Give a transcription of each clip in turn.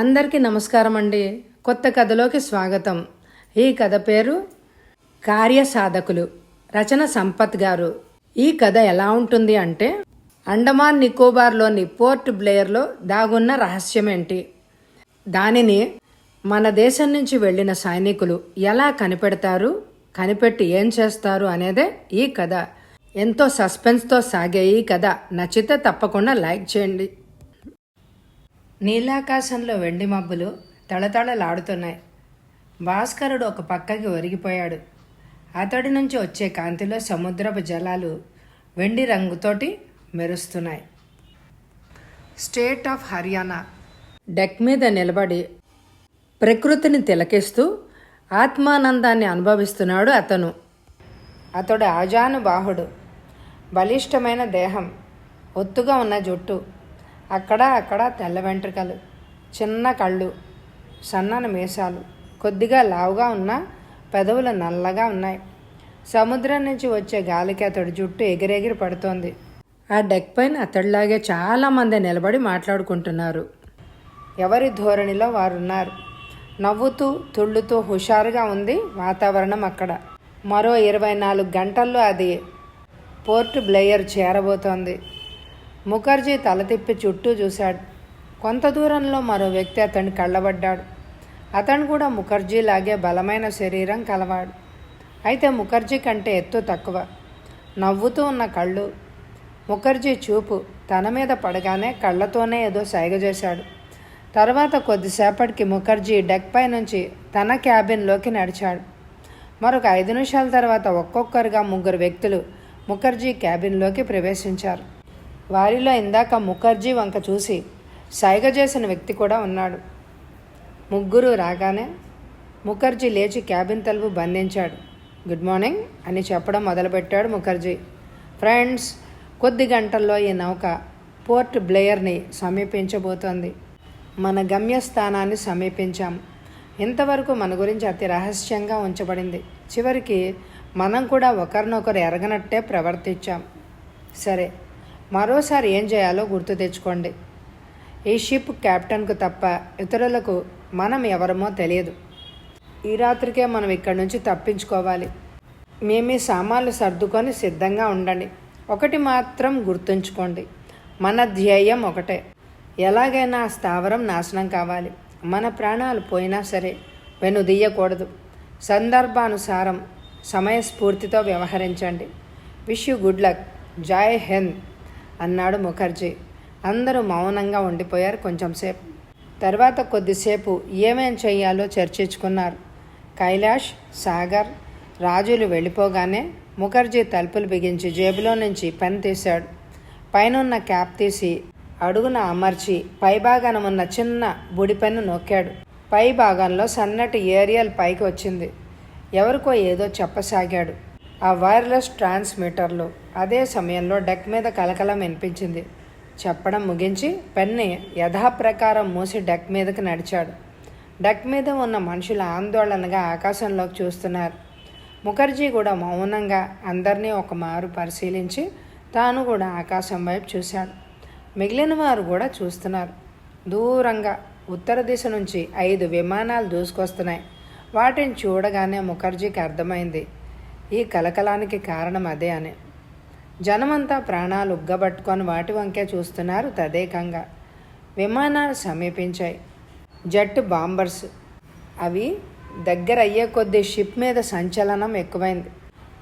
అందరికీ నమస్కారం అండి. కొత్త కథలోకి స్వాగతం. ఈ కథ పేరు కార్యసాధకులు. రచన సంపత్ గారు. ఈ కథ ఎలా ఉంటుంది అంటే, అండమాన్ నికోబార్లోని పోర్ట్ బ్లేయర్లో దాగున్న రహస్యమేంటి, దానిని మన దేశం నుంచి వెళ్లిన సైనికులు ఎలా కనిపెడతారు, కనిపెట్టి ఏం చేస్తారు అనేదే ఈ కథ. ఎంతో సస్పెన్స్తో సాగే ఈ కథ నచ్చితే తప్పకుండా లైక్ చేయండి. నీలాకాశంలో వెండి మబ్బులు తళతళలాడుతున్నాయి. భాస్కరుడు ఒక పక్కకి ఒరిగిపోయాడు. అతడి నుంచి వచ్చే కాంతిలో సముద్రపు జలాలు వెండి రంగుతోటి మెరుస్తున్నాయి. స్టేట్ ఆఫ్ హర్యానా డెక్ మీద నిలబడి ప్రకృతిని తిలకిస్తూ ఆత్మానందాన్ని అనుభవిస్తున్నాడు అతను. అతడు ఆజానుబాహుడు, బలిష్టమైన దేహం, ఒత్తుగా ఉన్న జుట్టు, అక్కడ తెల్ల వెంట్రుకలు, చిన్న కళ్ళు, సన్నని మీసాలు, కొద్దిగా లావుగా ఉన్న పెదవులు నల్లగా ఉన్నాయి. సముద్రం నుంచి వచ్చే గాలికి అతడి జుట్టు ఎగిరెగిరి పడుతోంది. ఆ డెక్ పైన అతడిలాగే చాలామంది నిలబడి మాట్లాడుకుంటున్నారు. ఎవరి ధోరణిలో వారున్నారు. నవ్వుతూ తుళ్ళుతూ హుషారుగా ఉంది వాతావరణం అక్కడ. మరో 24 గంటల్లో అది పోర్ట్ బ్లేయర్ చేరబోతోంది. ముఖర్జీ తల తిప్పి చుట్టూ చూశాడు. కొంత దూరంలో మరో వ్యక్తి అతన్ని కళ్ళబడ్డాడు. అతను కూడా ముఖర్జీలాగే బలమైన శరీరం కలవాడు. అయితే ముఖర్జీ కంటే ఎత్తు తక్కువ, నవ్వుతూ ఉన్న కళ్ళు. ముఖర్జీ చూపు తన మీద పడగానే కళ్ళతోనే ఏదో సైగ చేశాడు. తర్వాత కొద్దిసేపటికి ముఖర్జీ డెక్ పై నుంచి తన క్యాబిన్లోకి నడిచాడు. మరొక 5 నిమిషాల తర్వాత ఒక్కొక్కరుగా 3 వ్యక్తులు ముఖర్జీ క్యాబిన్లోకి ప్రవేశించారు. వారిలో ఇందాక ముఖర్జీ వంక చూసి సైగ చేసిన వ్యక్తి కూడా ఉన్నాడు. ముగ్గురు రాగానే ముఖర్జీ లేచి క్యాబిన్ తలుపు బంధించాడు. గుడ్ మార్నింగ్ అని చెప్పడం మొదలుపెట్టాడు ముఖర్జీ. ఫ్రెండ్స్, కొద్ది గంటల్లో ఈ నౌక పోర్ట్ బ్లేయర్ని సమీపించబోతోంది. మన గమ్యస్థానాన్ని సమీపించాం. ఇంతవరకు మన గురించి అతి రహస్యంగా ఉంచబడింది. చివరికి మనం కూడా ఒకరినొకరు ఎరగనట్టే ప్రవర్తించాం. సరే, మరోసారి ఏం చేయాలో గుర్తు తెచ్చుకోండి. ఈ షిప్ కెప్టెన్కు తప్ప ఇతరులకు మనం ఎవరమో తెలియదు. ఈ రాత్రికే మనం ఇక్కడి నుంచి తప్పించుకోవాలి. మీ సామాన్లు సర్దుకొని సిద్ధంగా ఉండండి. ఒకటి మాత్రం గుర్తుంచుకోండి, మన ధ్యేయం ఒకటే. ఎలాగైనా ఆ స్థావరం నాశనం కావాలి. మన ప్రాణాలు పోయినా సరే వెనుదీయకూడదు. సందర్భానుసారం సమయస్ఫూర్తితో వ్యవహరించండి. Wish you good luck. Jai Hind అన్నాడు ముఖర్జీ. అందరూ మౌనంగా ఉండిపోయారు కొంచెంసేపు. తర్వాత కొద్దిసేపు ఏమేం చెయ్యాలో చర్చించుకున్నారు. కైలాష్, సాగర్, రాజులు వెళ్ళిపోగానే ముఖర్జీ తలుపులు బిగించి జేబులో నుంచి పెన్ తీశాడు. పైనున్న క్యాప్ తీసి అడుగున అమర్చి పైభాగాన ఉన్న చిన్న బుడి పెన్ను నొక్కాడు. పై భాగంలో సన్నటి ఏరియల్ పైకి వచ్చింది. ఎవరికో ఏదో చెప్పసాగాడు. ఆ వైర్లెస్ ట్రాన్స్మిటర్లు. అదే సమయంలో డెక్ మీద కలకలం వినిపించింది. చెప్పడం ముగించి పెన్ని యథాప్రకారం మూసి డెక్ మీదకి నడిచాడు. డెక్ మీద ఉన్న మనుషులు ఆందోళనగా ఆకాశంలోకి చూస్తున్నారు. ముఖర్జీ కూడా మౌనంగా అందరినీ ఒక మారు పరిశీలించి తాను కూడా ఆకాశం వైపు చూశాడు. మిగిలిన వారు కూడా చూస్తున్నారు. దూరంగా ఉత్తర దిశ నుంచి 5 విమానాలు దూసుకొస్తున్నాయి. వాటిని చూడగానే ముఖర్జీకి అర్థమైంది ఈ కలకలానికి కారణం అదే అని. జనమంతా ప్రాణాలు ఉగ్గబట్టుకొని వాటి వంకే చూస్తున్నారు తదేకంగా. విమానాలు సమీపించాయి. Jet bombers. అవి దగ్గర అయ్యే కొద్దీ షిప్ మీద సంచలనం ఎక్కువైంది.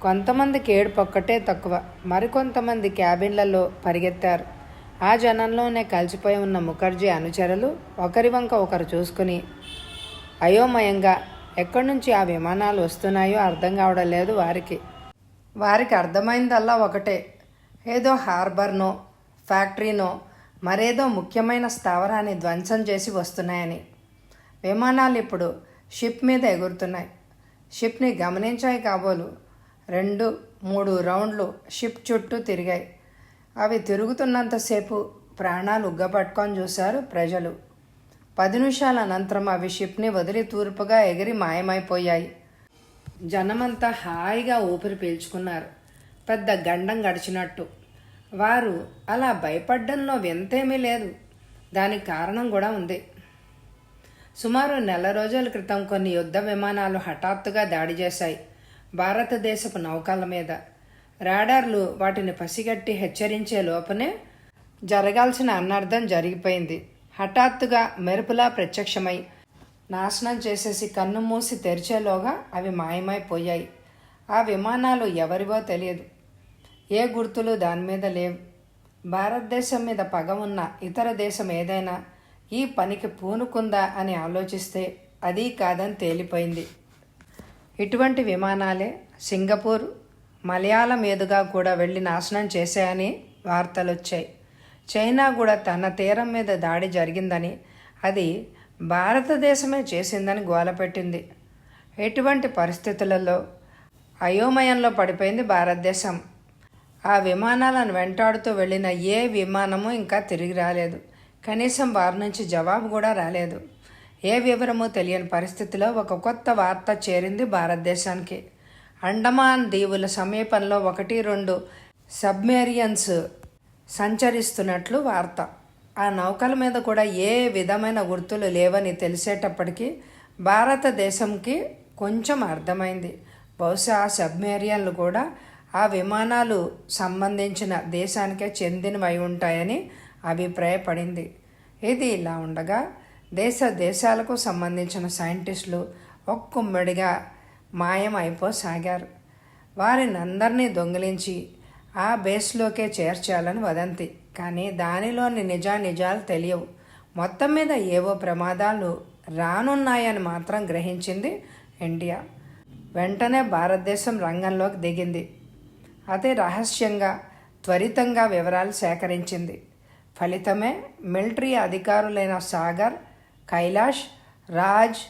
కొంతమందికి ఏడుపొక్కటే తక్కువ. మరికొంతమంది క్యాబిన్లలో పరిగెత్తారు. ఆ జనంలోనే కలిసిపోయి ఉన్న ముఖర్జీ అనుచరులు ఒకరి వంక ఒకరు చూసుకుని అయోమయంగా ఎక్కడి నుంచి ఆ విమానాలు వస్తున్నాయో అర్థం కావడం లేదు వారికి అర్థమైందల్లా ఒకటే, ఏదో హార్బర్నో, ఫ్యాక్టరీనో, మరేదో ముఖ్యమైన స్థావరాన్ని ధ్వంసం చేసి వస్తున్నాయని. విమానాలు ఇప్పుడు షిప్ మీద ఎగురుతున్నాయి. షిప్ని గమనించాయి కాబోలు. 2-3 రౌండ్లు షిప్ చుట్టూ తిరిగాయి. అవి తిరుగుతున్నంతసేపు ప్రాణాలు ఉగ్గపట్టుకొని చూశారు ప్రజలు. 10 నిమిషాల అనంతరం అవి షిప్ని వదిలి తూర్పుగా ఎగిరి మాయమైపోయాయి. జనమంతా హాయిగా ఊపిరి పీల్చుకున్నారు. పెద్ద గండం గడిచినట్టు. వారు అలా భయపడ్డంలో వింతేమీ లేదు. దానికి కారణం కూడా ఉంది. సుమారు నెల రోజుల క్రితం కొన్ని యుద్ధ విమానాలు హఠాత్తుగా దాడి చేశాయి భారతదేశపు నౌకల మీద. రాడార్లు వాటిని పసిగట్టి హెచ్చరించే లోపనే జరగాల్సిన అనర్థం జరిగిపోయింది. హఠాత్తుగా మెరుపులా ప్రత్యక్షమై నాశనం చేసేసి కన్ను మూసి తెరిచేలోగా అవి మాయమైపోయాయి. ఆ విమానాలు ఎవరివో తెలియదు. ఏ గుర్తులు దాని మీద లేవు. భారతదేశం మీద పగ ఉన్న ఇతర దేశం ఏదైనా ఈ పనికి పూనుకుందా అని ఆలోచిస్తే అది కాదని తేలిపోయింది. ఇటువంటి విమానాలే సింగపూర్, మలయాళం మీదుగా కూడా వెళ్ళి నాశనం చేశాయని వార్తలు వచ్చాయి. చైనా కూడా తన తీరం మీద దాడి జరిగిందని, అది భారతదేశమే చేసిందని గోలపెట్టింది. ఎటువంటి పరిస్థితులలో అయోమయంలో పడిపోయింది భారతదేశం. ఆ విమానాలను వెంటాడుతూ వెళ్ళిన ఏ విమానము ఇంకా తిరిగి రాలేదు. కనీసం వారి నుంచి జవాబు కూడా రాలేదు. ఏ వివరమూ తెలియని పరిస్థితిలో ఒక కొత్త వార్త చేరింది భారతదేశానికి. అండమాన్ దీవుల సమీపంలో 1-2 సబ్మెరియన్స్ సంచరిస్తున్నట్లు వార్త. ఆ నౌకల మీద కూడా ఏ విధమైన గుర్తులు లేవని తెలిసేటప్పటికీ భారతదేశంకి కొంచెం అర్థమైంది. బహుశా ఆ సబ్మెరియన్లు కూడా ఆ విమానాలు సంబంధించిన దేశానికే చెందినవై ఉంటాయని అభిప్రాయపడింది. ఇది ఇలా ఉండగా దేశాలకు సంబంధించిన సైంటిస్టులు ఒక్కొమ్మడిగా మాయం అయిపోసాగారు. వారిని అందరినీ దొంగిలించి ఆ బేస్లోకే చేర్చాలని వదంతి. కానీ దానిలోని నిజాలు తెలియవు. మొత్తం మీద ఏవో ప్రమాదాలు రానున్నాయని మాత్రం గ్రహించింది ఇండియా. వెంటనే భారతదేశం రంగంలోకి దిగింది. అతి రహస్యంగా, త్వరితంగా వివరాలు సేకరించింది. ఫలితమే మిలిటరీ అధికారులైన సాగర్, కైలాష్, రాజ్,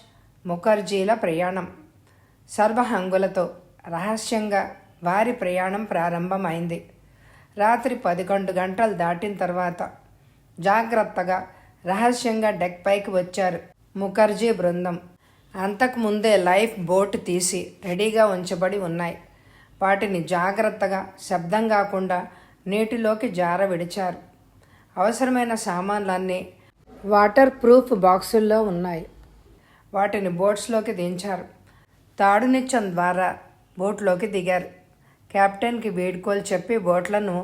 ముఖర్జీల ప్రయాణం. సర్వహంగులతో రహస్యంగా వారి ప్రయాణం ప్రారంభమైంది. రాత్రి 11 గంటలు దాటిన తర్వాత జాగ్రత్తగా రహస్యంగా డెక్ పైకి వచ్చారు ముఖర్జీ బృందం. అంతకుముందే లైఫ్ బోట్ తీసి రెడీగా ఉంచబడి ఉన్నాయి. వాటిని జాగ్రత్తగా, శబ్దం కాకుండా నీటిలోకి జార విడిచారు. అవసరమైన సామాన్లన్నీ వాటర్ ప్రూఫ్ బాక్సుల్లో ఉన్నాయి. వాటిని బోట్స్లోకి దించారు. తాడు నిచ్చెన ద్వారా బోట్లోకి దిగారు. కెప్టెన్కి వీడ్కోలు చెప్పి బోట్లను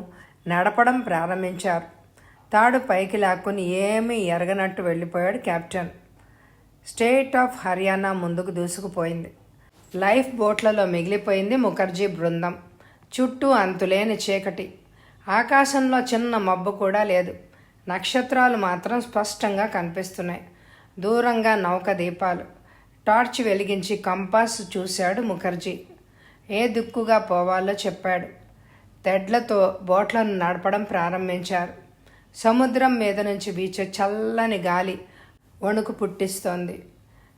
నడపడం ప్రారంభించారు. తాడు పైకి లాక్కుని ఏమీ ఎరగనట్టు వెళ్ళిపోయాడు కెప్టెన్. స్టేట్ ఆఫ్ హర్యానా ముందుకు దూసుకుపోయింది. లైఫ్ బోట్లలో మిగిలిపోయింది ముఖర్జీ బృందం. చుట్టూ అంతులేని చీకటి. ఆకాశంలో చిన్న మబ్బు కూడా లేదు. నక్షత్రాలు మాత్రం స్పష్టంగా కనిపిస్తున్నాయి. దూరంగా నౌక దీపాలు. టార్చ్ వెలిగించి కంపాస్ చూశాడు ముఖర్జీ. ఏ దిక్కుగా పోవాలో చెప్పాడు. తెడ్లతో బోట్లను నడపడం ప్రారంభించారు. సముద్రం మీద నుంచి వీచే చల్లని గాలి వణుకు పుట్టిస్తోంది.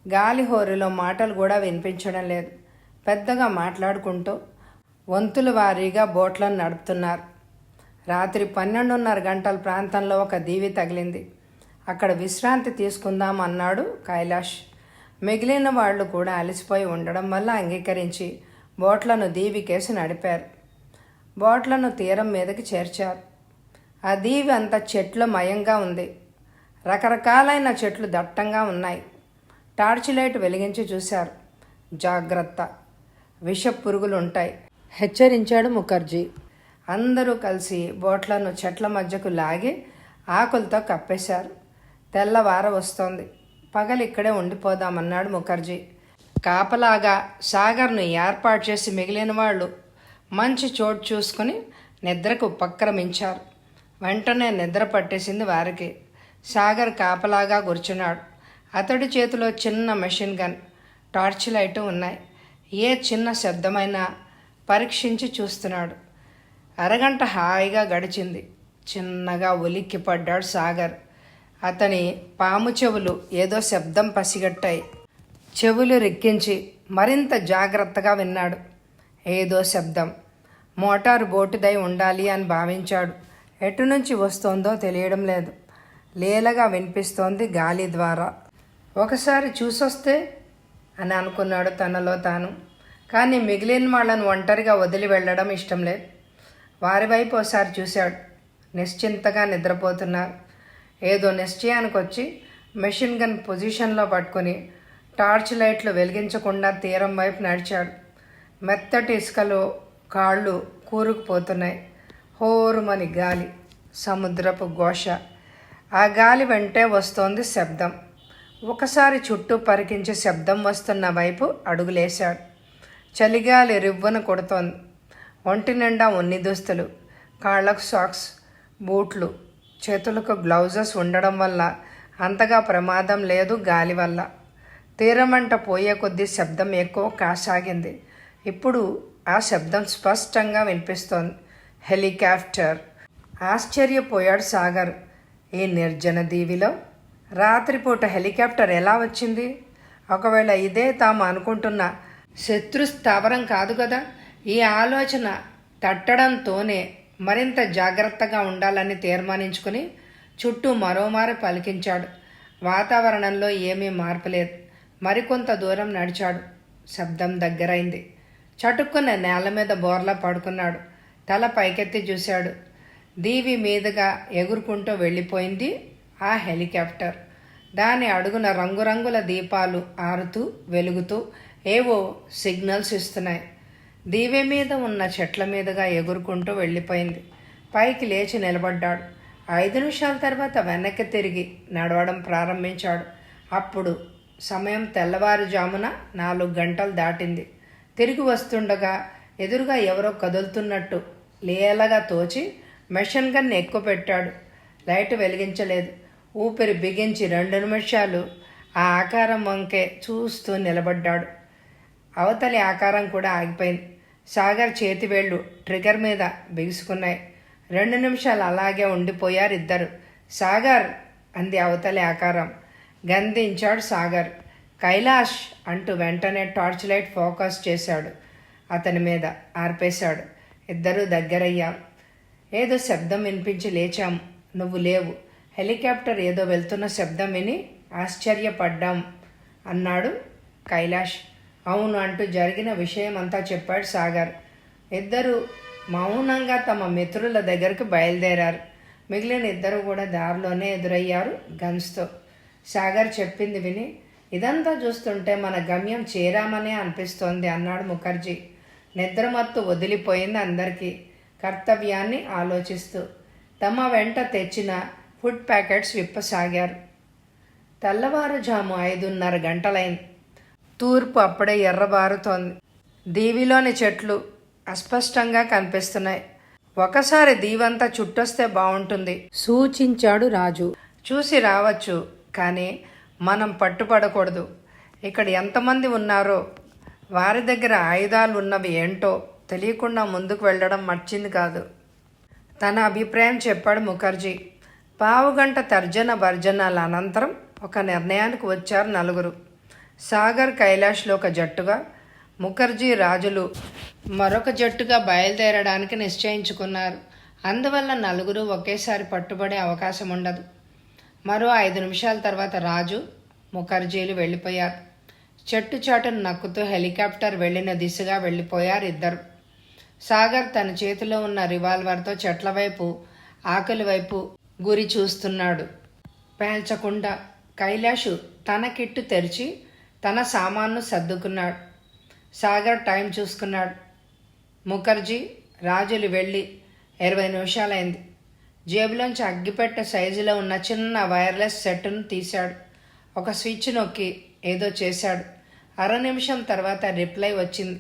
గాలి హోరులో మాటలు కూడా వినిపించడం లేదు. పెద్దగా మాట్లాడుకుంటూ వంతుల వారీగా బోట్లను నడుపుతున్నారు. రాత్రి 12:30 గంటల ప్రాంతంలో ఒక దీవి తగిలింది. అక్కడ విశ్రాంతి తీసుకుందాం అన్నాడు కైలాష్. మిగిలిన వాళ్ళు కూడా అలసిపోయి ఉండడం వల్ల అంగీకరించి బోట్లను దీవికేసి నడిపారు. బోట్లను తీరం మీదకి చేర్చారు. ఆ దీవి అంతా చెట్ల మయంగా ఉంది. రకరకాలైన చెట్లు దట్టంగా ఉన్నాయి. టార్చ్ లైట్ వెలిగించి చూశారు. జాగ్రత్త, విష పురుగులుంటాయి హెచ్చరించాడు ముఖర్జీ. అందరూ కలిసి బోట్లను చెట్ల మధ్యకు లాగి ఆకులతో కప్పేశారు. తెల్లవార వస్తోంది. పగలిక్కడే ఉండిపోదామన్నాడు ముఖర్జీ. కాపలాగా సాగర్ను ఏర్పాటు చేసి మిగిలిన వాళ్ళు మంచి చోటు చూసుకుని నిద్రకు ఉపక్రమించారు. వెంటనే నిద్ర పట్టేసింది వారికి. సాగర్ కాపలాగా కూర్చున్నాడు. అతడి చేతిలో చిన్న మెషిన్ గన్, టార్చ్ లైటు ఉన్నాయి. ఏ చిన్న శబ్దమైనా పరీక్షించి చూస్తున్నాడు. అరగంట హాయిగా గడిచింది. చిన్నగా ఉలిక్కి పడ్డాడు సాగర్. అతని పాము చెవులు ఏదో శబ్దం పసిగట్టాయి. చెవులు రెక్కించి మరింత జాగ్రత్తగా విన్నాడు. ఏదో శబ్దం. మోటారు బోటుదై ఉండాలి అని భావించాడు. ఎటు నుంచి వస్తోందో తెలియడం లేదు. లీలగా వినిపిస్తోంది గాలి ద్వారా. ఒకసారి చూసొస్తే అని అనుకున్నాడు తనలో తాను. కానీ మిగిలిన వాళ్ళను ఒంటరిగా వదిలి వెళ్ళడం ఇష్టం లేదు. వారి వైపు ఒకసారి చూశాడు. నిశ్చింతగా నిద్రపోతున్నారు. ఏదో నిశ్చయానికి వచ్చి మెషిన్ గన్ పొజిషన్లో పట్టుకుని టార్చ్ లైట్లు వెలిగించకుండా తీరం వైపు నడిచాడు. మెత్తటి ఇసుకలో కాళ్ళు కూరుకుపోతున్నాయి. హోరుమని గాలి, సముద్రపు ఘోష. ఆ గాలి వెంటే వస్తోంది శబ్దం. ఒకసారి చుట్టూ పరికించి శబ్దం వస్తున్న వైపు అడుగులేశాడు. చలిగాలి రివ్వున కొడుతోంది. ఒంటి నిండా ఉన్ని దుస్తులు, కాళ్లకు సాక్స్, బూట్లు, చేతులకు గ్లౌజెస్ ఉండడం వల్ల అంతగా ప్రమాదం లేదు. గాలి వల్ల తీరమంట పోయే కొద్దీ శబ్దం ఎక్కువ కాసాగింది. ఇప్పుడు ఆ శబ్దం స్పష్టంగా వినిపిస్తోంది. హెలికాప్టర్. ఆశ్చర్యపోయాడు సాగర్. ఈ నిర్జన దీవిలో రాత్రిపూట హెలికాప్టర్ ఎలా వచ్చింది? ఒకవేళ ఇదే తాము అనుకుంటున్న శత్రు స్థావరం కాదు కదా. ఈ ఆలోచన తట్టడంతోనే మరింత జాగ్రత్తగా ఉండాలని తీర్మానించుకుని చుట్టూ మరోమారు పలికించాడు. వాతావరణంలో ఏమీ మార్పు లేదు. మరికొంత దూరం నడిచాడు. శబ్దం దగ్గరైంది. చటుక్కున నేల మీద బోర్లా పడుకున్నాడు. తల పైకెత్తి చూశాడు. దీవి మీదుగా ఎగురుకుంటూ వెళ్ళిపోయింది ఆ హెలికాప్టర్. దాని అడుగున రంగురంగుల దీపాలు ఆరుతూ వెలుగుతూ ఏవో సిగ్నల్స్ ఇస్తున్నాయి. దీవె మీద ఉన్న చెట్ల మీదుగా ఎగురుకుంటూ వెళ్ళిపోయింది. పైకి లేచి నిలబడ్డాడు. 5 నిమిషాల తర్వాత వెనక్కి తిరిగి నడవడం ప్రారంభించాడు. అప్పుడు సమయం తెల్లవారుజామున 4 గంటలు దాటింది. తిరిగి వస్తుండగా ఎదురుగా ఎవరో కదులుతున్నట్టు లేలగా తోచి మెషిన్ గన్ ఎక్కుపెట్టాడు. లైట్ వెలిగించలేదు. ఊపిరి బిగించి 2 నిమిషాలు ఆ ఆకారం వంకే చూస్తూ నిలబడ్డాడు. అవతలి ఆకారం కూడా ఆగిపోయింది. సాగర్ చేతివేళ్లు ట్రిగర్ మీద బిగుసుకున్నాయి. 2 నిమిషాలు అలాగే ఉండిపోయారు ఇద్దరు. సాగర్ అంది అవతలి ఆకారం. గంధించాడు సాగర్. కైలాష్ అంటూ వెంటనే టార్చ్ లైట్ ఫోకస్ చేశాడు. అతని మీద ఆర్పేశాడు. ఇద్దరూ దగ్గరయ్యాం. ఏదో శబ్దం వినిపించి లేచాం. నువ్వు లేవు. హెలికాప్టర్ ఏదో వెళ్తున్న శబ్దం విని ఆశ్చర్యపడ్డాం అన్నాడు కైలాష్. అవును అంటూ జరిగిన విషయం అంతా చెప్పాడు సాగర్. ఇద్దరు మౌనంగా తమ మిత్రుల దగ్గరకు బయలుదేరారు. మిగిలిన ఇద్దరు కూడా దారిలోనే ఎదురయ్యారు గన్స్తో. సాగర్ చెప్పింది విని ఇదంతా చూస్తుంటే మన గమ్యం చేరామనే అనిపిస్తోంది అన్నాడు ముఖర్జీ. నిద్రమత్తు వదిలిపోయింది అందరికీ. కర్తవ్యాన్ని ఆలోచిస్తూ తమ వెంట తెచ్చిన ఫుడ్ ప్యాకెట్స్ విప్పసాగారు. తెల్లవారుజాము 5:30 గంటలైంది. తూర్పు అప్పుడే ఎర్రబారుతోంది. దీవిలోని చెట్లు అస్పష్టంగా కనిపిస్తున్నాయి. ఒకసారి దీవంతా చుట్టొస్తే బాగుంటుంది సూచించాడు రాజు. చూసి రావచ్చు, కానీ మనం పట్టుపడకూడదు. ఇక్కడ ఎంతమంది ఉన్నారో, వారి దగ్గర ఆయుధాలు ఉన్నవి ఏంటో తెలియకుండా ముందుకు వెళ్ళడం మర్చింది కాదు. తన అభిప్రాయం చెప్పాడు ముఖర్జీ. పావుగంట తర్జన భర్జనాల అనంతరం ఒక నిర్ణయానికి వచ్చారు నలుగురు. సాగర్, కైలాష్లో ఒక జట్టుగా, ముఖర్జీ, రాజులు మరొక జట్టుగా బయలుదేరడానికి నిశ్చయించుకున్నారు. అందువల్ల నలుగురు ఒకేసారి పట్టుబడే అవకాశం ఉండదు. మరో 5 నిమిషాల తర్వాత రాజు, ముఖర్జీలు వెళ్ళిపోయారు. చెట్టు చాటును నక్కుతూ హెలికాప్టర్ వెళ్ళిన దిశగా వెళ్ళిపోయారు ఇద్దరు. సాగర్ తన చేతిలో ఉన్న రివాల్వర్తో చెట్ల వైపు, ఆకలి వైపు గురి చూస్తున్నాడు. పేల్చకుండా. కైలాషు తన కిట్టు తెరిచి తన సామాన్ను సర్దుకున్నాడు. సాగర్ టైం చూసుకున్నాడు. ముఖర్జీ, రాజులు వెళ్ళి 20 నిమిషాలైంది. జేబులోంచి అగ్గిపెట్టె సైజులో ఉన్న చిన్న వైర్లెస్ సెట్ను తీశాడు. ఒక స్విచ్ నొక్కి ఏదో చేశాడు. 1/2 నిమిషం తర్వాత రిప్లై వచ్చింది.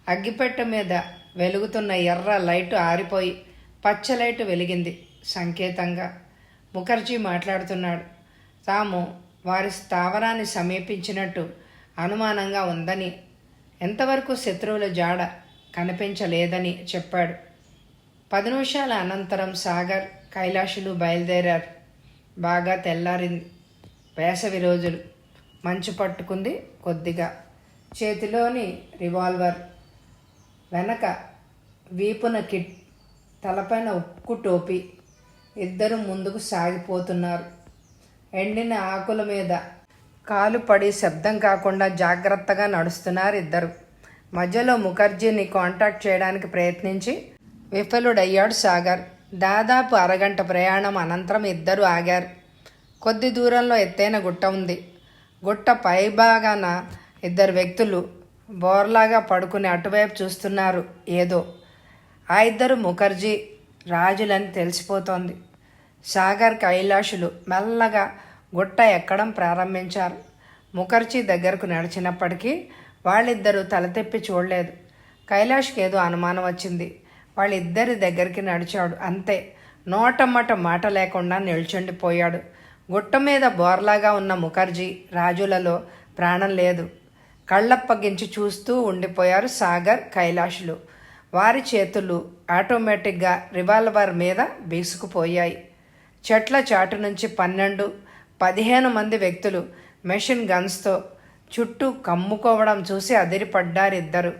అగ్గిపెట్టె మీద వెలుగుతున్న ఎర్ర లైటు ఆరిపోయి పచ్చ లైటు వెలిగింది సంకేతంగా. ముఖర్జీ మాట్లాడుతున్నాడు. తాము వారి స్థావరాన్ని సమీపించినట్టు అనుమానంగా ఉందని, ఎంతవరకు శత్రువుల జాడ కనిపించలేదని చెప్పాడు. 10 నిమిషాల అనంతరం సాగర్, కైలాషులు బయలుదేరారు. బాగా తెల్లారింది. వేసవి రోజులు. మంచు పట్టుకుంది కొద్దిగా. చేతిలోని రివాల్వర్, వెనక వీపున కిట్, తలపైన ఉక్కు టోపీ. ఇద్దరు ముందుకు సాగిపోతున్నారు. ఎండిన ఆకుల మీద కాలు పడి శబ్దం కాకుండా జాగ్రత్తగా నడుస్తున్నారు ఇద్దరు. మధ్యలో ముఖర్జీని కాంటాక్ట్ చేయడానికి ప్రయత్నించి విఫలుడయ్యాడు సాగర్. దాదాపు 1 గంట ప్రయాణం అనంతరం ఇద్దరు ఆగారు. కొద్ది దూరంలో ఎత్తైన గుట్ట ఉంది. గుట్ట పైభాగాన ఇద్దరు వ్యక్తులు బోర్లాగా పడుకుని అటువైపు చూస్తున్నారు. ఏదో ఆ ఇద్దరు ముఖర్జీ రాజులని తెలిసిపోతోంది. సాగర్ కైలాషులు మెల్లగా గుట్ట ఎక్కడం ప్రారంభించారు. ముఖర్జీ దగ్గరకు నడిచినప్పటికీ వాళ్ళిద్దరూ తల తెప్పి చూడలేదు. కైలాష్కి ఏదో అనుమానం వచ్చింది. వాళ్ళిద్దరి దగ్గరికి నడిచాడు. అంతే, నోటమ్మట మాట లేకుండా నిల్చుండిపోయాడు. గుట్ట మీద బోర్లాగా ఉన్న ముఖర్జీ రాజులలో ప్రాణం లేదు. కళ్ళప్పగించి చూస్తూ ఉండిపోయారు సాగర్ కైలాష్లు. వారి చేతులు ఆటోమేటిక్గా రివాల్వర్ మీద బీసుకుపోయాయి. చెట్ల చాటు నుంచి 12-15 మంది వ్యక్తులు మెషిన్ గన్స్తో చుట్టూ కమ్ముకోవడం చూసి అదిరిపడ్డారిద్దరు.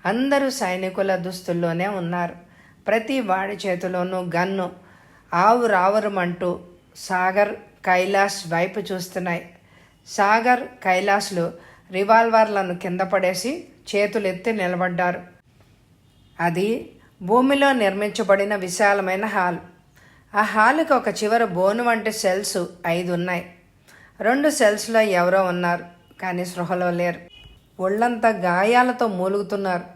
అందరూ సైనికుల దుస్తుల్లోనే ఉన్నారు. ప్రతి వాడి చేతిలోనూ గన్ను ఆవురావురమంటూ సాగర్ కైలాష్ వైపు చూస్తున్నాయి. సాగర్ కైలాష్లు రివాల్వర్లను కింద పడేసి చేతులెత్తి నిలబడ్డారు. అది భూమిలో నిర్మించబడిన విశాలమైన హాల్. ఆ హాలుకి ఒక చివర బోను వంటి సెల్స్ 5 ఉన్నాయి. 2 సెల్స్లో ఎవరో ఉన్నారు, కానీ స్పృహలో లేరు. ఒళ్ళంతా గాయాలతో మూలుగుతున్నారు.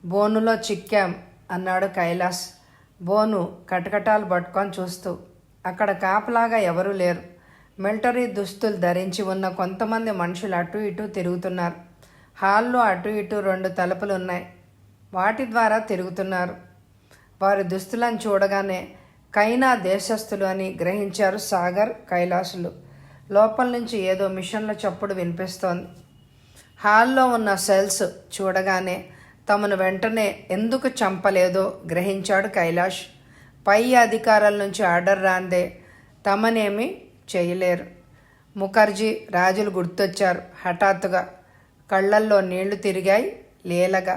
బోనులో చిక్కాం అన్నాడు కైలాష్, బోను కటకటాలు పట్టుకొని చూస్తూ. అక్కడ కాపలాగా ఎవరూ లేరు. మిలిటరీ దుస్తులు ధరించి ఉన్న కొంతమంది మనుషులు అటు ఇటు తిరుగుతున్నారు. హాల్లో అటు ఇటు 2 తలుపులు ఉన్నాయి. వాటి ద్వారా తిరుగుతున్నారు. వారి దుస్తులను చూడగానే కైనా దేశస్థులు అని గ్రహించారు సాగర్ కైలాసులు. లోపల నుంచి ఏదో మిషన్ల చప్పుడు వినిపిస్తోంది. హాల్లో ఉన్న సెల్స్ చూడగానే తమను వెంటనే ఎందుకు చంపలేదో గ్రహించాడు కైలాష్. పై అధికారుల నుంచి ఆర్డర్ రాందే తమనేమి చేయలేరు. ముఖర్జీ రాజులు గుర్తొచ్చారు హఠాత్తుగా. కళ్ళల్లో నీళ్లు తిరిగాయి లీలగా.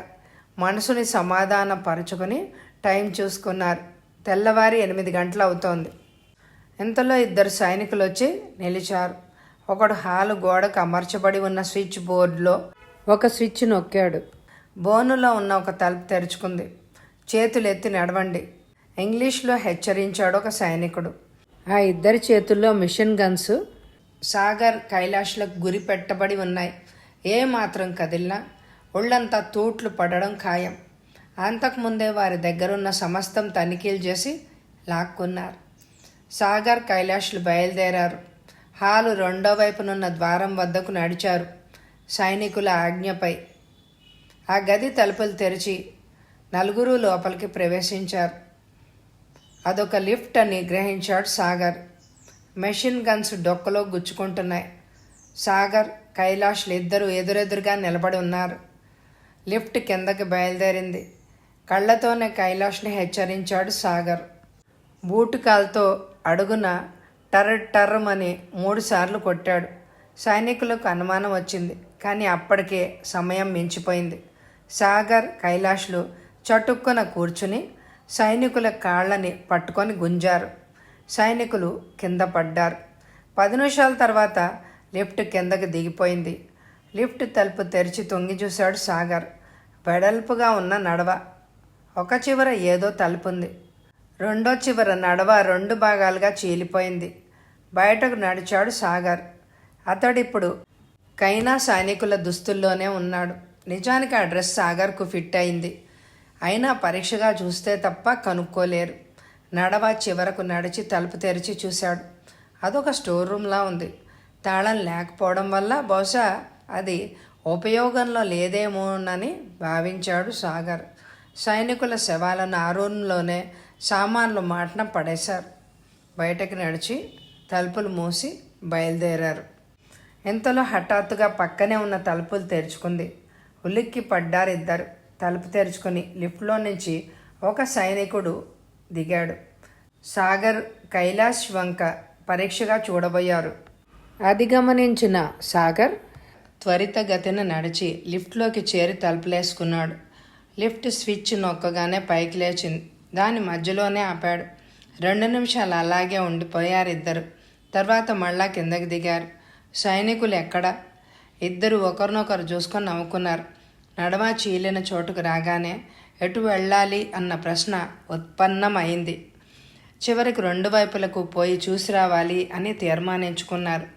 మనసుని సమాధాన పరుచుకొని టైం చూసుకున్నారు. తెల్లవారి 8 గంటలు అవుతోంది. ఇంతలో 2 సైనికులు వచ్చి నిలిచారు. ఒకడు హాలు గోడకు అమర్చబడి ఉన్న స్విచ్ బోర్డులో ఒక స్విచ్ నొక్కాడు. బోనులో ఉన్న ఒక తలుపు తెరుచుకుంది. చేతులు ఎత్తి నడవండి, ఇంగ్లీష్లో హెచ్చరించాడు ఒక సైనికుడు. ఆ 2 చేతుల్లో మిషన్ గన్స్ సాగర్ కైలాష్లకు గురి పెట్టబడి ఉన్నాయి. ఏ మాత్రం కదిలినా ఒళ్ళంతా తూట్లు పడడం ఖాయం. అంతకుముందే వారి దగ్గరున్న సమస్తం తనిఖీలు చేసి లాక్కున్నారు. సాగర్ కైలాష్లు బయలుదేరారు. హాలు 2వ వైపునున్న ద్వారం వద్దకు నడిచారు సైనికుల ఆజ్ఞపై. ఆ గది తలుపులు తెరిచి 4 లోపలికి ప్రవేశించారు. అదొక లిఫ్ట్ అని గ్రహించాడు సాగర్. మెషిన్ గన్స్ డొక్కలో గుచ్చుకుంటున్నాయి. సాగర్ కైలాష్లు ఇద్దరు ఎదురెదురుగా నిలబడి ఉన్నారు. లిఫ్ట్ కిందకి బయలుదేరింది. కళ్ళతోనే కైలాష్ని హెచ్చరించాడు సాగర్. బూటుకాలతో అడుగున టర్రమని 3 సార్లు కొట్టాడు. సైనికులకు అనుమానం వచ్చింది, కానీ అప్పటికే సమయం మించిపోయింది. సాగర్ కైలాష్లు చటుక్కున కూర్చుని సైనికుల కాళ్ళని పట్టుకొని గుంజారు. సైనికులు కింద పడ్డారు. 10 నిమిషాల తర్వాత లిఫ్ట్ కిందకి దిగిపోయింది. లిఫ్ట్ తలుపు తెరిచి తొంగి చూశాడు సాగర్. వెడల్పుగా ఉన్న నడవ. ఒక చివర ఏదో తలుపుంది. 2వ చివర నడవ 2 భాగాలుగా చీలిపోయింది. బయటకు నడిచాడు సాగర్. అతడిప్పుడు కైనా సైనికుల దుస్తుల్లోనే ఉన్నాడు. నిజానికి ఆ డ్రెస్ సాగర్కు ఫిట్ అయింది. అయినా పరీక్షగా చూస్తే తప్ప కనుక్కోలేరు. నడవ చివరకు నడిచి తలుపు తెరిచి చూశాడు. అదొక స్టోర్ రూమ్లా ఉంది. తాళం లేకపోవడం వల్ల బహుశా అది ఉపయోగంలో లేదేమోనని భావించాడు సాగర్. సైనికుల శవాలను ఆ రూమ్లోనే సామాన్లు మాటన పడేశారు. బయటకు నడిచి తలుపులు మూసి బయలుదేరారు. ఇంతలో హఠాత్తుగా పక్కనే ఉన్న తలుపులు తెరుచుకుంది. ఉలిక్కి పడ్డారు ఇద్దరు. తలుపు తెరుచుకుని లిఫ్ట్లో నుంచి ఒక సైనికుడు దిగాడు. సాగర్ కైలాష్ వంక పరీక్షగా చూడబోయారు. అది గమనించిన సాగర్ త్వరితగతిన నడిచి లిఫ్ట్లోకి చేరి తలుపులేసుకున్నాడు. లిఫ్ట్ స్విచ్ నొక్కగానే పైకి లేచింది. దాని మధ్యలోనే ఆపాడు. 2 నిమిషాలు అలాగే ఉండిపోయారు ఇద్దరు. తర్వాత మళ్ళా కిందకి దిగారు. సైనికులు ఎక్కడా? ఇద్దరు ఒకరినొకరు చూసుకొని నవ్వుకున్నారు. నడవ చీలిన చోటుకు రాగానే ఎటు వెళ్ళాలి అన్న ప్రశ్న ఉత్పన్నమైంది. చివరికి రెండు వైపులకు పోయి చూసి రావాలి అని తీర్మానించుకున్నారు.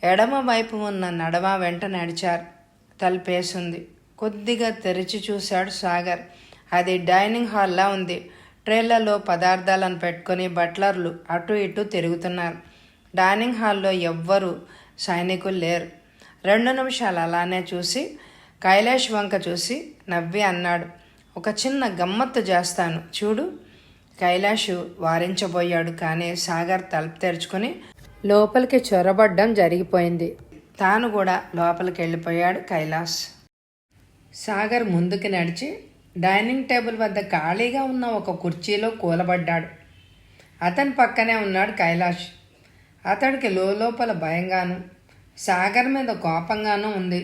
ఎడమ వైపు ఉన్న నడవ వెంట నడిచారు. తలుపేసింది. కొద్దిగా తెరిచి చూశాడు సాగర్. అది డైనింగ్ హాల్లా ఉంది. ట్రేళ్లలో పదార్థాలను పెట్టుకుని బట్లర్లు అటు ఇటు తిరుగుతున్నారు. డైనింగ్ హాల్లో ఎవ్వరూ సైనికులు లేరు. 2 నిమిషాలు అలానే చూసి కైలాష్ వంక చూసి నవ్వి అన్నాడు, ఒక చిన్న గమ్మత్తు చేస్తాను చూడు. కైలాష్ వారించబోయాడు. కానీ సాగర్ తలుపు తెరుచుకుని లోపలికి చొరబడ్డం జరిగిపోయింది. తాను కూడా లోపలికి వెళ్ళిపోయాడు కైలాష్. సాగర్ ముందుకు నడిచి డైనింగ్ టేబుల్ వద్ద ఖాళీగా ఉన్న ఒక కుర్చీలో కూలబడ్డాడు. అతని పక్కనే ఉన్నాడు కైలాష్. అతడికి లోపల భయంగాను సాగర్ మీద కోపంగానూ ఉంది.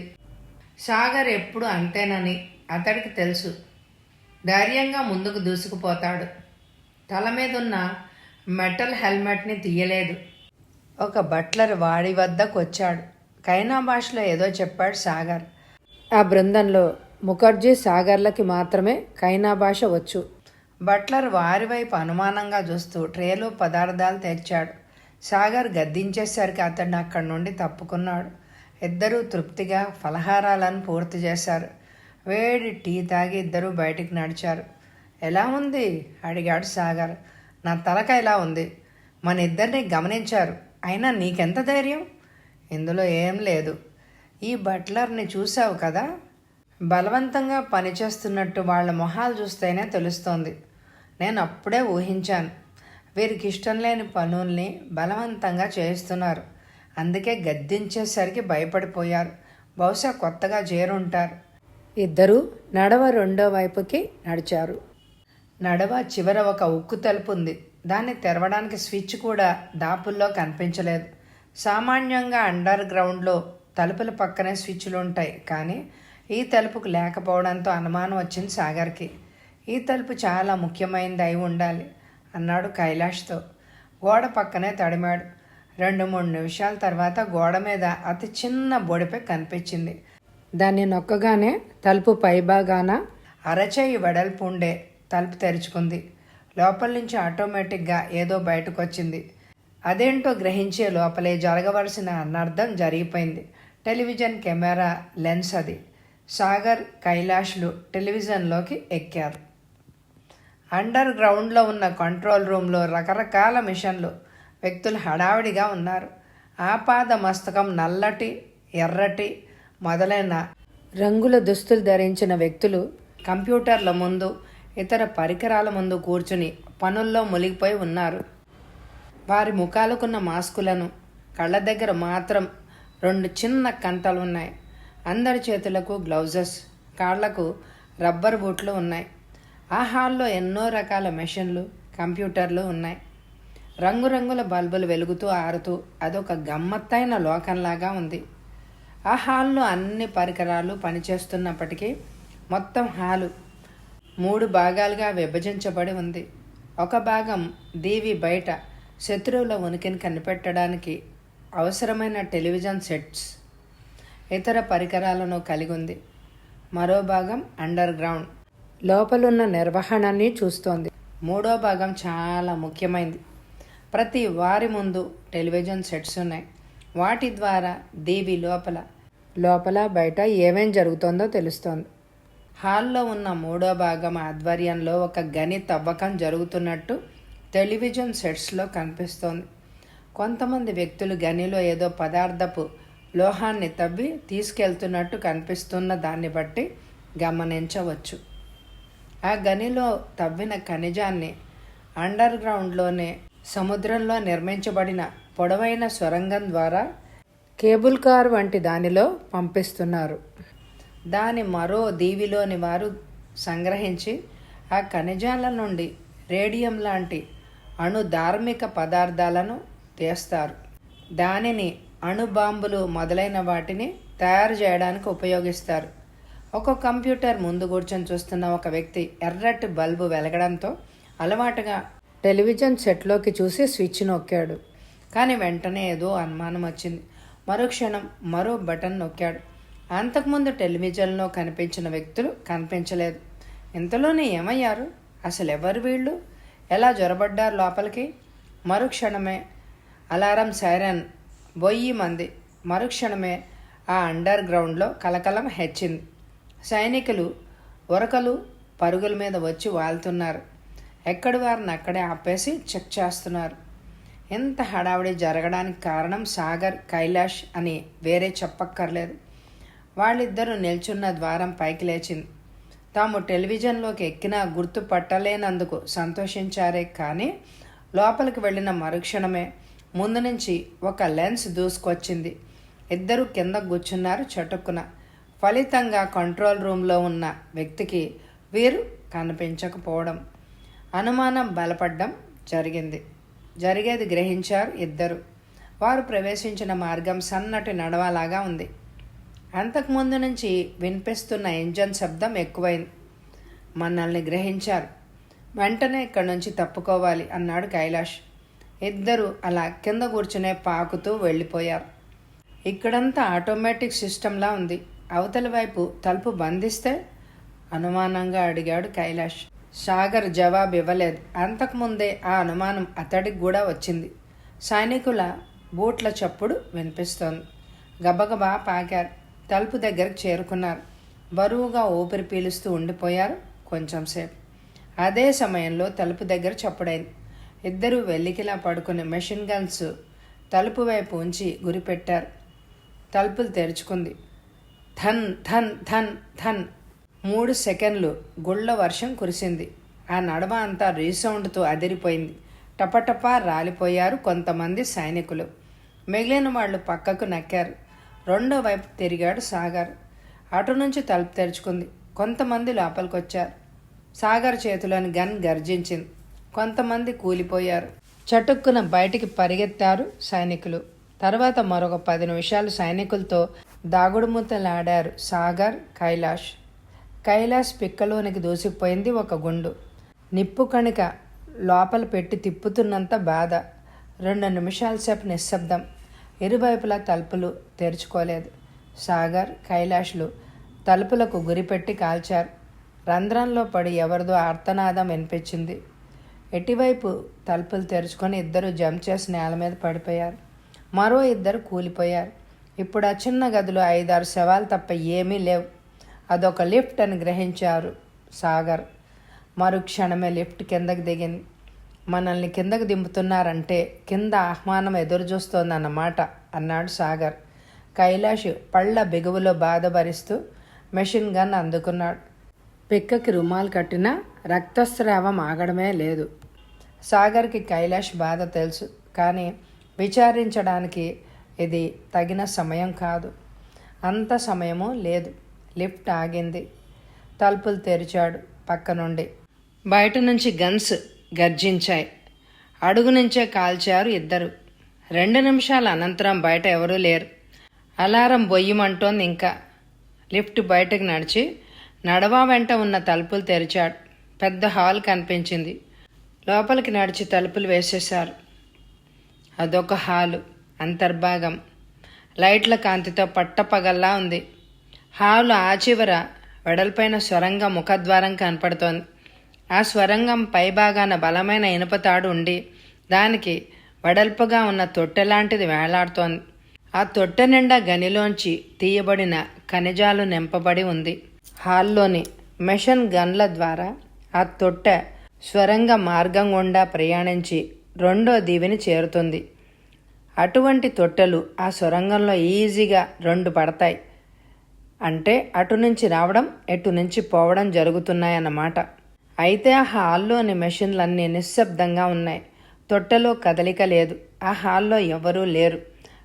సాగర్ ఎప్పుడు అంతేనని అతడికి తెలుసు. ధైర్యంగా ముందుకు దూసుకుపోతాడు. తల మీద ఉన్న మెటల్ హెల్మెట్ని తీయలేదు. ఒక బట్లర్ వాడి వద్దకు వచ్చాడు. కైనా భాషలో ఏదో చెప్పాడు సాగర్. ఆ బృందంలో ముఖర్జీ సాగర్లకి మాత్రమే కైనా భాష వచ్చు. బట్లర్ వారి వైపు అనుమానంగా చూస్తూ ట్రేలో పదార్థాలు తెచ్చాడు. సాగర్ గద్దించేసరికి అతన్ని అక్కడి నుండి తప్పుకున్నాడు. ఇద్దరూ తృప్తిగా ఫలహారాలను పూర్తి చేశారు. వేడి టీ తాగి ఇద్దరూ బయటికి నడిచారు. ఎలా ఉంది అడిగాడు సాగర్. నా తలక ఎలా ఉంది. మన ఇద్దరిని గమనించారు. అయినా నీకెంత ధైర్యం? ఇందులో ఏం లేదు. ఈ బట్లర్ని చూసావు కదా, బలవంతంగా పనిచేస్తున్నట్టు వాళ్ళ మొహాలు చూస్తేనే తెలుస్తోంది. నేను అప్పుడే ఊహించాను. వీరికి ఇష్టం లేని పనుల్ని బలవంతంగా చేయిస్తున్నారు. అందుకే గద్దించేసరికి భయపడిపోయారు. బహుశా కొత్తగా చేరుంటారు. ఇద్దరూ నడవ రెండో వైపుకి నడిచారు. నడవ చివర ఒక ఉక్కు తలుపు ఉంది. దాన్ని తెరవడానికి స్విచ్ కూడా దాపుల్లో కనిపించలేదు. సామాన్యంగా అండర్ గ్రౌండ్లో తలుపుల పక్కనే స్విచ్లు ఉంటాయి. కానీ ఈ తలుపుకు లేకపోవడంతో అనుమానం వచ్చింది సాగర్కి. ఈ తలుపు చాలా ముఖ్యమైనది అయి ఉండాలి అన్నాడు కైలాష్తో. గోడ పక్కనే తడిమాడు. 2-3 నిమిషాల తర్వాత గోడ మీద అతి చిన్న బొడిపె కనిపించింది. దాన్ని నొక్కగానే తలుపు పైభాగాన అరచేయి వెడల్పు ఉండే తలుపు తెరుచుకుంది. లోపల నుంచి ఆటోమేటిక్గా ఏదో బయటకు వచ్చింది. అదేంటో గ్రహించే లోపలే జరగవలసిన అనర్థం జరిగిపోయింది. టెలివిజన్ కెమెరా లెన్స్ అది. సాగర్, కైలాష్లు టెలివిజన్లోకి ఎక్కారు. అండర్ గ్రౌండ్లో ఉన్న కంట్రోల్ రూమ్లో రకరకాల మిషన్లు. వ్యక్తులు హడావిడిగా ఉన్నారు. ఆపాద మస్తకం నల్లటి, ఎర్రటి మొదలైన రంగుల దుస్తులు ధరించిన వ్యక్తులు కంప్యూటర్ల ముందు, ఇతర పరికరాల ముందు కూర్చుని పనుల్లో మునిగిపోయి ఉన్నారు. వారి ముఖాలకున్న మాస్కులను, కళ్ళ దగ్గర మాత్రం 2 చిన్న కంటలు ఉన్నాయి. అందరి చేతులకు గ్లౌజెస్, కాళ్లకు రబ్బర్ బూట్లు ఉన్నాయి. ఆ హాల్లో ఎన్నో రకాల మెషిన్లు, కంప్యూటర్లు ఉన్నాయి. రంగురంగుల బల్బులు వెలుగుతూ ఆరుతూ అదొక గమ్మత్తైన లోకంలాగా ఉంది. ఆ హాల్లో అన్ని పరికరాలు పనిచేస్తున్నప్పటికీ మొత్తం హాలు 3 భాగాలుగా విభజించబడి ఉంది. ఒక భాగం దీవి బయట శత్రువుల ఉనికిని కనిపెట్టడానికి అవసరమైన టెలివిజన్ సెట్స్, ఇతర పరికరాలను కలిగి ఉంది. మరో భాగం అండర్ గ్రౌండ్ లోపలున్న నిర్వహణని చూస్తోంది. మూడో భాగం చాలా ముఖ్యమైనది. ప్రతి వారి ముందు టెలివిజన్ సెట్స్ ఉన్నాయి. వాటి ద్వారా దీవి లోపల బయట ఏమేం జరుగుతోందో తెలుస్తోంది. హాల్లో ఉన్న మూడో భాగం ఆధ్వర్యంలో ఒక గని తవ్వకం జరుగుతున్నట్టు టెలివిజన్ సెట్స్లో కనిపిస్తోంది. కొంతమంది వ్యక్తులు గనిలో ఏదో పదార్థపు లోహాన్ని తవ్వి తీసుకెళ్తున్నట్టు కనిపిస్తున్న దాన్ని బట్టి గమనించవచ్చు. ఆ గనిలో తవ్విన ఖనిజాన్ని అండర్ గ్రౌండ్లోనే సముద్రంలో నిర్మించబడిన పొడవైన సొరంగం ద్వారా కేబుల్ కార్ వంటి దానిలో పంపిస్తున్నారు. దాని మరో దీవిలోని వారు సంగ్రహించి ఆ ఖనిజాల నుండి రేడియం లాంటి అణుధార్మిక పదార్థాలను తీస్తారు. దానిని అణుబాంబులు మొదలైన వాటిని తయారు చేయడానికి ఉపయోగిస్తారు. ఒక కంప్యూటర్ ముందు కూర్చొని చూస్తున్న ఒక వ్యక్తి ఎర్రటి బల్బు వెలగడంతో అలవాటుగా టెలివిజన్ సెట్లోకి చూసి స్విచ్ నొక్కాడు. కానీ వెంటనే ఏదో అనుమానం వచ్చింది. మరుక్షణం మరో బటన్ నొక్కాడు. అంతకుముందు టెలివిజన్లో కనిపించిన వ్యక్తులు కనిపించలేదు. ఇంతలోనే ఏమయ్యారు? అసలు ఎవరు వీళ్ళు? ఎలా జొరబడ్డారు లోపలికి. మరుక్షణమే అలారం సైరన్ బొయ్యి మంది. మరుక్షణమే ఆ అండర్ గ్రౌండ్లో కలకలం హెచ్చింది. సైనికులు ఉరకలు పరుగుల మీద వచ్చి వాళ్తున్నారు. ఎక్కడి వారిని అక్కడే ఆపేసి చెక్ చేస్తున్నారు. ఎంత హడావిడి జరగడానికి కారణం సాగర్, కైలాష్ అని వేరే చెప్పక్కర్లేదు. వాళ్ళిద్దరూ నిల్చున్న ద్వారం పైకి లేచింది. తాము టెలివిజన్లోకి ఎక్కినా గుర్తు పట్టలేనందుకు సంతోషించారే కానీ లోపలికి వెళ్ళిన మరుక్షణమే ముందు నుంచి ఒక లెన్స్ దూసుకొచ్చింది. ఇద్దరు కింద కూర్చున్నారు చటుక్కున. ఫలితంగా కంట్రోల్ రూమ్లో ఉన్న వ్యక్తికి వీరు కనిపించకపోవడం, అనుమానం బలపడ్డం జరిగేది గ్రహించారు ఇద్దరు. వారు ప్రవేశించిన మార్గం సన్నటి నడవలాగా ఉంది. అంతకుముందు నుంచి వినిపిస్తున్న ఇంజన్ శబ్దం ఎక్కువైంది. మనల్ని గ్రహించారు, వెంటనే ఇక్కడి నుంచి తప్పుకోవాలి అన్నాడు కైలాష్. ఇద్దరు అలా కింద కూర్చునే పాకుతూ వెళ్ళిపోయారు. ఇక్కడంతా ఆటోమేటిక్ సిస్టంలా ఉంది. అవతలి వైపు తలుపు బంధిస్తే అనుమానంగా అడిగాడు కైలాష్. సాగర్ జవాబు ఇవ్వలేదు. అంతకుముందే ఆ అనుమానం అతడికి కూడా వచ్చింది. సైనికుల బూట్ల చప్పుడు వినిపిస్తోంది. గబగబా పాకారు. తలుపు దగ్గరకు చేరుకున్నారు. బరువుగా ఊపిరి పీలుస్తూ ఉండిపోయారు కొంచెంసేపు. అదే సమయంలో తలుపు దగ్గర చప్పుడైంది. ఇద్దరూ వెల్లికిలా పడుకుని మెషిన్ గన్స్ తలుపు వైపు ఉంచి గురిపెట్టారు. తలుపులు తెరుచుకుంది. ధన్ ధన్ ధన్ ధన్ 3 సెకండ్లు గుళ్ళ వర్షం కురిసింది. ఆ నడమ అంతా రీసౌండ్తో అదిరిపోయింది. టపటపా రాలిపోయారు కొంతమంది సైనికులు. మిగిలిన వాళ్ళు పక్కకు నక్కారు. రెండో వైపు తిరిగాడు సాగర్. అటు నుంచి తలుపు తెరుచుకుంది. కొంతమంది లోపలికొచ్చారు. సాగర్ చేతిలోని గన్ గర్జించింది. కొంతమంది కూలిపోయారు. చటుక్కున బయటికి పరిగెత్తారు సైనికులు. తర్వాత మరొక 10 నిమిషాలు సైనికులతో దాగుడుమూతలాడారు సాగర్, కైలాష్. కైలాష్ పిక్కలోనికి దూసుకుపోయింది ఒక గుండు. నిప్పు కణిక లోపల పెట్టి తిప్పుతున్నంత బాధ. 2 నిమిషాల సేపు నిశ్శబ్దం. ఇరువైపులా తలుపులు తెరుచుకోలేదు. సాగర్, కైలాష్లు తలుపులకు గురిపెట్టి కాల్చారు. రంధ్రంలో పడి ఎవరిదో ఆర్తనాదం వినిపించింది. ఎటువైపు తలుపులు తెరుచుకొని ఇద్దరు జంప్ చేసి నేల మీద పడిపోయారు. మరో ఇద్దరు కూలిపోయారు. ఇప్పుడు ఆ చిన్న గదిలో 5-6 శవాలు తప్ప ఏమీ లేవు. అదొక లిఫ్ట్ అని గ్రహించారు సాగర్. మరుక్షణమే లిఫ్ట్ కిందకి దిగింది. మనల్ని కిందకు దింపుతున్నారంటే కింద ఆహ్వానం ఎదురు చూస్తోందన్నమాట అన్నాడు సాగర్. కైలాష్ పళ్ళ బిగువులో బాధ భరిస్తూ మెషిన్ గన్ అందుకున్నాడు. పిక్కకి రుమాలు కట్టినా రక్తస్రావం ఆగడమే లేదు. సాగర్కి కైలాష్ బాధ తెలుసు, కానీ విచారించడానికి ఇది తగిన సమయం కాదు. అంత సమయమూ లేదు. లిఫ్ట్ ఆగింది. తలుపులు తెరిచాడు పక్క నుండి. బయట నుంచి గన్స్ గర్జించాయి. అడుగు నుంచే కాల్చారు ఇద్దరు. 2 నిమిషాల అనంతరం బయట ఎవరూ లేరు. అలారం బొయ్యమంటోంది ఇంకా. లిఫ్ట్ బయటకు నడిచి నడవా వెంట ఉన్న తలుపులు తెరిచాడు. పెద్ద హాల్ కనిపించింది. లోపలికి నడిచి తలుపులు వేసేశారు. అదొక హాలు. అంతర్భాగం లైట్ల కాంతితో పట్టపగల్లా ఉంది. హాలు ఆ చివర వెడల్పైన సొరంగ ముఖద్వారం కనపడుతోంది. ఆ స్వరంగం పైభాగాన బలమైన ఇనుపతాడు ఉండి దానికి వెడల్పుగా ఉన్న తొట్టెలాంటిది వేలాడుతోంది. ఆ తొట్టె నిండా గనిలోంచి తీయబడిన ఖనిజాలు నింపబడి ఉంది. హాల్లోని మెషిన్ గన్ల ద్వారా ఆ తొట్టె స్వరంగ మార్గం గుండా ప్రయాణించి 2వ దీవిని చేరుతుంది. అటువంటి తొట్టెలు ఆ సొరంగంలో ఈజీగా 2 పడతాయి. అంటే అటు నుంచి రావడం, ఎటు నుంచి పోవడం జరుగుతున్నాయన్నమాట. అయితే ఆ హాల్లోని మెషిన్లన్నీ నిశ్శబ్దంగా ఉన్నాయి. తొట్టెలో కదలిక లేదు. ఆ హాల్లో ఎవరూ లేరు.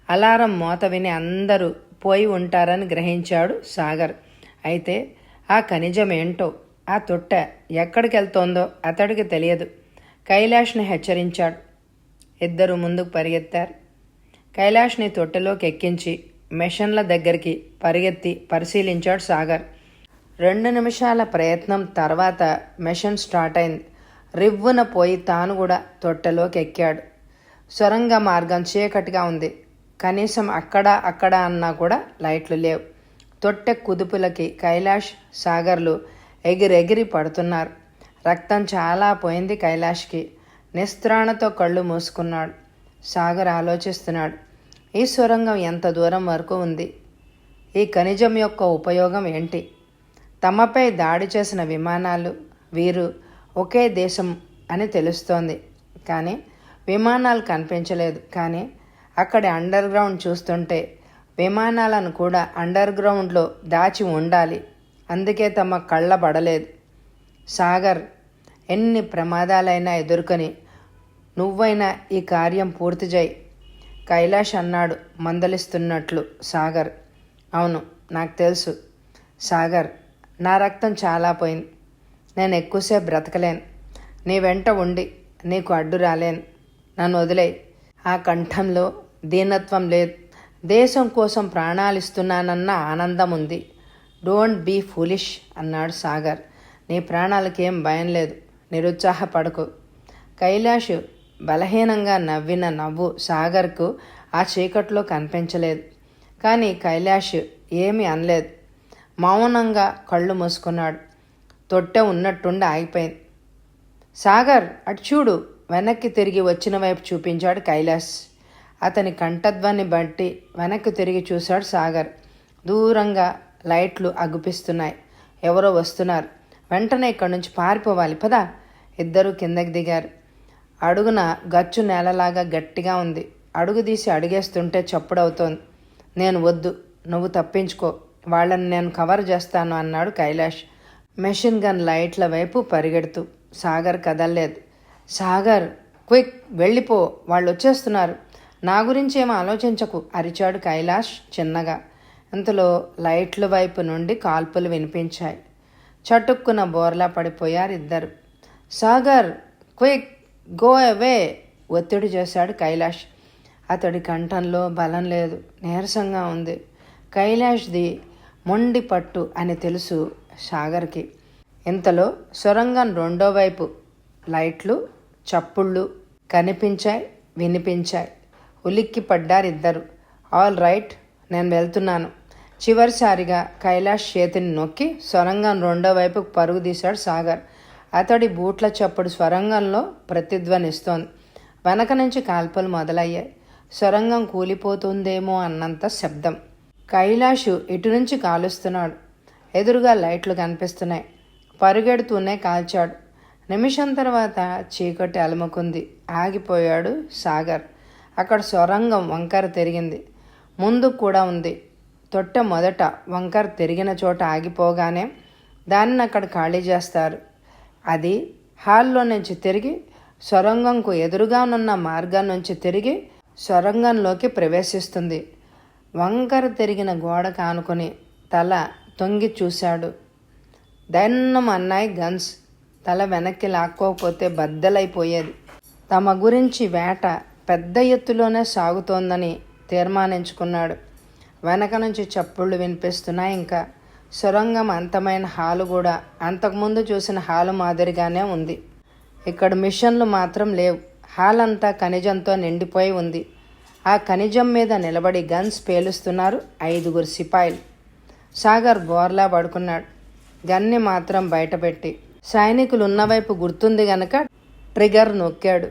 అలారం మోత విని అందరూ పోయి ఉంటారని గ్రహించాడు సాగర్. అయితే ఆ ఖనిజం ఏంటో, ఆ తొట్టె ఎక్కడికి వెళ్తోందో అతడికి తెలియదు. కైలాష్ని హెచ్చరించాడు. ఇద్దరు ముందుకు పరిగెత్తారు. కైలాష్ని తొట్టెలోకి ఎక్కించి మెషిన్ల దగ్గరికి పరిగెత్తి పరిశీలించాడు సాగర్. 2 నిమిషాల ప్రయత్నం తర్వాత మెషిన్ స్టార్ట్ అయింది. రివ్వున పోయి తాను కూడా తొట్టెలోకి ఎక్కాడు. సొరంగ మార్గం చీకటిగా ఉంది. కనీసం అక్కడ అన్నా కూడా లైట్లు లేవు. తొట్టె కుదుపులకి కైలాష్, సాగర్లు ఎగిరెగిరి పడుతున్నారు. రక్తం చాలా పోయింది కైలాష్కి. నిస్త్రాణతో కళ్ళు మూసుకున్నాడు. సాగర్ ఆలోచిస్తున్నాడు. ఈ సొరంగం ఎంత దూరం వరకు ఉంది? ఈ ఖనిజం యొక్క ఉపయోగం ఏంటి? తమపై దాడి చేసిన విమానాలు వీరు ఒకే దేశం అని తెలుస్తోంది. కానీ విమానాలు కనిపించలేదు. కానీ అక్కడి అండర్ గ్రౌండ్ చూస్తుంటే విమానాలను కూడా అండర్ గ్రౌండ్లో దాచి ఉండాలి. అందుకే తమ కళ్ళ పడలేదు. సాగర్, ఎన్ని ప్రమాదాలైనా ఎదుర్కొని నువ్వైనా ఈ కార్యం పూర్తి చేయి, కైలాష్ అన్నాడు మందలిస్తున్నట్లు సాగర్. అవును, నాకు తెలుసు సాగర్. నా రక్తం చాలా పోయింది. నేను ఎక్కువసేపు బ్రతకలేను. నీ వెంట ఉండి నీకు అడ్డు రాలేను. నన్ను వదిలేయి. ఆ కంఠంలో దీనత్వం లేదు. దేశం కోసం ప్రాణాలిస్తున్నానన్న ఆనందం ఉంది. డోంట్ బీ ఫూలిష్ అన్నాడు సాగర్. నీ ప్రాణాలకేం భయం లేదు. నిరుత్సాహపడకు. కైలాష్ బలహీనంగా నవ్విన నవ్వు సాగర్కు ఆ చీకట్లో కనిపించలేదు. కానీ కైలాష్ ఏమీ అనలేదు. మౌనంగా కళ్ళు మూసుకున్నాడు. తొట్టె ఉన్నట్టుండి ఆగిపోయింది. సాగర్, అటు చూడు. వెనక్కి తిరిగి వచ్చిన వైపు చూపించాడు కైలాష్. అతని కంఠధ్వని బట్టి వెనక్కి తిరిగి చూశాడు సాగర్. దూరంగా లైట్లు అగుపిస్తున్నాయి. ఎవరో వస్తున్నారు. వెంటనే ఇక్కడి నుంచి పారిపోవాలి, పదా. ఇద్దరూ కిందకి దిగారు. అడుగున గచ్చు నేలలాగా గట్టిగా ఉంది. అడుగు తీసి అడిగేస్తుంటే చప్పుడవుతోంది. నేను వద్దు, నువ్వు తప్పించుకో, వాళ్ళని నేను కవర్ చేస్తాను అన్నాడు కైలాష్ మెషిన్ గన్ లైట్ల వైపు పరిగెడుతూ. సాగర్ కదల్లేదు. సాగర్, క్విక్, వెళ్ళిపో, వాళ్ళు వచ్చేస్తున్నారు. నా గురించి ఏమో ఆలోచించకు అరిచాడు కైలాష్ చిన్నగా. ఇంతలో లైట్ల వైపు నుండి కాల్పులు వినిపించాయి. చటుక్కున బోర్లా పడిపోయారు ఇద్దరు. సాగర్, క్విక్, గో అవే ఒత్తిడి చేశాడు కైలాష్. అతడి కంఠంలో బలం లేదు, నీరసంగా ఉంది. కైలాష్ది మొండి పట్టు అని తెలుసు సాగర్కి. ఇంతలో సొరంగం రెండో వైపు లైట్లు, చప్పుళ్ళు కనిపించాయి, వినిపించాయి. ఉలిక్కి పడ్డారిద్దరు. ఆల్ రైట్, నేను వెళ్తున్నాను. చివరిసారిగా కైలాష్ చేతిని నొక్కి సొరంగం రెండో వైపుకు పరుగు తీశాడు సాగర్. అతడి బూట్ల చప్పుడు సొరంగంలో ప్రతిధ్వనిస్తోంది. వెనక నుంచి కాల్పులు మొదలయ్యాయి. సొరంగం కూలిపోతుందేమో అన్నంత శబ్దం. కైలాషు ఇటు నుంచి కాలుస్తున్నాడు. ఎదురుగా లైట్లు కనిపిస్తున్నాయి. పరుగెడుతూనే కాల్చాడు. నిమిషం తర్వాత చీకటి అలుముకుంది. ఆగిపోయాడు సాగర్. అక్కడ సొరంగం వంకర తిరిగింది. ముందు కూడా ఉంది. తొట్టె మొదట వంకర తిరిగిన చోట ఆగిపోగానే దాన్ని అక్కడ ఖాళీ చేస్తారు. అది హాల్లో నుంచి తిరిగి సొరంగంకు ఎదురుగానున్న మార్గం నుంచి తిరిగి సొరంగంలోకి ప్రవేశిస్తుంది. వంకర తిరిగిన గోడ కానుకొని తల తొంగి చూశాడు. దైన్నం అన్నాయి గన్స్. తల వెనక్కి లాక్కోకపోతే బద్దలైపోయేది. తమ గురించి వేట పెద్ద ఎత్తులోనే సాగుతోందని తీర్మానించుకున్నాడు. వెనక నుంచి చప్పుళ్ళు వినిపిస్తున్నాయి. ఇంకా సొరంగం అంతమైన హాలు కూడా అంతకుముందు చూసిన హాలు మాదిరిగానే ఉంది. ఇక్కడ మిషన్లు మాత్రం లేవు. హాల్ అంతా ఖనిజంతో నిండిపోయి ఉంది. ఆ ఖనిజం మీద నిలబడి గన్స్ పేలుస్తున్నారు 5 సిపాయిలు. సాగర్ బోర్లా పడుకున్నాడు. గన్ని మాత్రం బయటపెట్టి సైనికులు ఉన్నవైపు గుర్తుంది గనక ట్రిగర్ నొక్కాడు.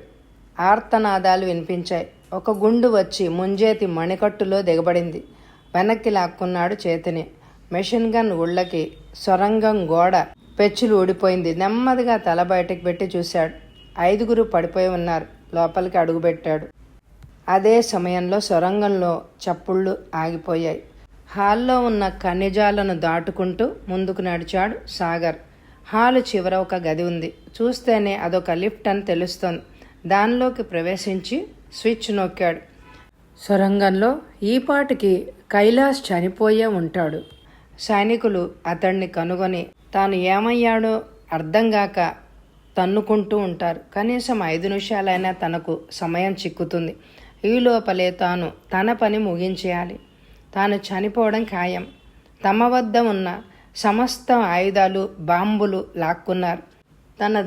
ఆర్తనాదాలు వినిపించాయి. ఒక గుండు వచ్చి ముంజేతి మణికట్టులో దిగబడింది. వెనక్కి లాక్కున్నాడు చేతిని. మెషిన్ గన్ ఉళ్ళకి సొరంగం గోడ పెచ్చులు ఊడిపోయింది. నెమ్మదిగా తల బయటకు పెట్టి చూశాడు. 5 పడిపోయి ఉన్నారు. లోపలికి అడుగుపెట్టాడు. అదే సమయంలో సొరంగంలో చప్పుళ్ళు ఆగిపోయాయి. హాల్లో ఉన్న ఖనిజాలను దాటుకుంటూ ముందుకు నడిచాడు సాగర్. హాలు చివర ఒక గది ఉంది. చూస్తేనే అదొక లిఫ్ట్ అని తెలుస్తోంది. దానిలోకి ప్రవేశించి స్విచ్ నొక్కాడు. సొరంగంలో ఈపాటికి కైలాష్ చనిపోయే ఉంటాడు. సైనికులు అతన్ని కనుగొని తాను ఏమయ్యాడో అర్థంగాక తన్నుకుంటూ ఉంటారు. కనీసం 5 నిమిషాలైనా తనకు సమయం చిక్కుతుంది. ఈ లోపలే తాను తన పని ముగించేయాలి. తాను చనిపోవడం ఖాయం. తమ వద్ద ఉన్న సమస్త ఆయుధాలు, బాంబులు లాక్కున్నారు. తన